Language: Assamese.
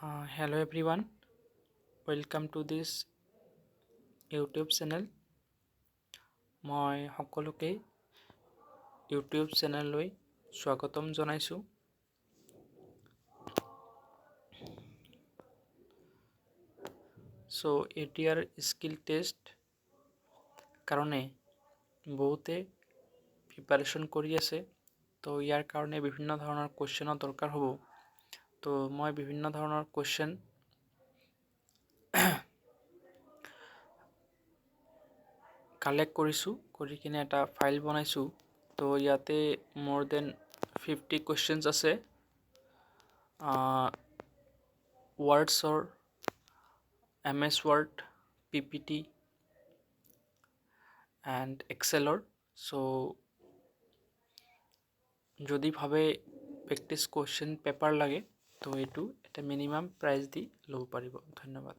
Hello everyone, welcome to this YouTube channel. মই সকলোকে YouTube চেনেললৈ স্বাগতম জনাইছোঁ। সো এটিয়াৰ স্কিল টেষ্ট কাৰণে বহুতে প্ৰিপাৰেশ্যন কৰি আছে। তো ইয়াৰ কাৰণে বিভিন্ন ধৰণৰ কোৱেশ্চনৰ দৰকাৰ হ'ব। তো মই বিভিন্ন ধৰণৰ কোৱেশ্চন কালেক্ট কৰিছোঁ, কৰি কিনে এটা ফাইল বনাইছোঁ। তো ইয়াতে মোৰ দেন 50 কুৱেশ্যনছ আছে। ৱৰ্ডছৰ, MS Word, PPT এণ্ড এক্সেলৰ। সো যদি ভাবে প্ৰেক্টিছ কুৱেশ্যন পেপাৰ লাগে তো এইটো এটা মিনিমাম প্ৰাইচ দি ল'ব পাৰিব। ধন্যবাদ।